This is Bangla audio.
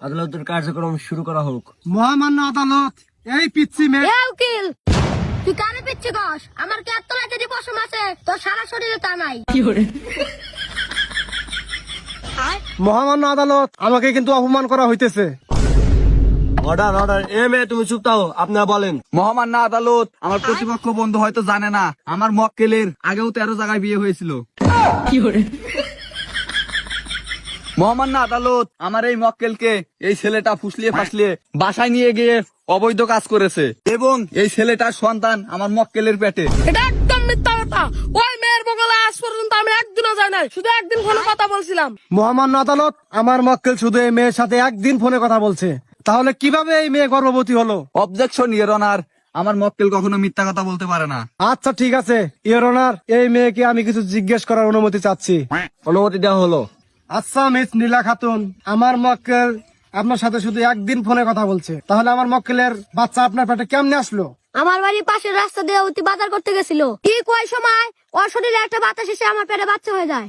আদালতের কার্যক্রম শুরু করা হোক। মহামান্য আদালত, এই পিচ্ছি মেয়ে। এ উকিল, তুই কানে পিচ্ছি কস? আমার কি এত লাগে যে পশম আছে, তোর সারা শরীরে তা নাই। মহামান্য আদালত, আমাকে কিন্তু অপমান করা হইতেছে। Order order. এ মেয়ে তুমি চুপ থাকো, আপনারা বলেন। মহামান্য আদালত, আমার প্রতিপক্ষ বন্ধু হয়তো জানে না আমার মক্কেলের আগেও 13 জায়গায় বিয়ে হয়েছিল। মহামান্য আদালত, আমার এই মক্কেলকে এই ছেলেটা ফুসলিয়ে ফাসলিয়ে বাসায় নিয়ে গিয়ে অবৈধ কাজ করেছে এবং এই ছেলেটার সন্তান আমার মক্কেলের পেটে। এটা একদম মিথ্যা কথা। ওই মেয়ের বগলে আজ পর্যন্ত আমি একদিনও যাই নাই, শুধু একদিন ফোনে কথা বলছিলাম। মহামান্য আদালত, আমার মক্কেল শুধু এই মেয়ের সাথে একদিন ফোনে কথা বলছে, তাহলে কিভাবে এই মেয়ে গর্ভবতী হলো? অবজেকশন ইওর অনার, আমার মক্কেল কখনো মিথ্যা কথা বলতে পারে না। আচ্ছা ঠিক আছে ইওর অনার, এই মেয়েকে আমি কিছু জিজ্ঞেস করার অনুমতি চাচ্ছি। অনুমতি দেওয়া হলো। আচ্ছা মিস নীলা খাতুন, আমার মক্কেল আপনার সাথে শুধু একদিন ফোনে কথা বলছে, তাহলে আমার মক্কেলের বাচ্চা আপনার পেটে কেমনে আসলো? আমার বাড়ির পাশের রাস্তা দিয়ে অতি বাজার করতে গেছিল, ঠিক ওই সময় ওর শরীরে একটা বাতাস এসে আমার পেটে বাচ্চা হয়ে যায়।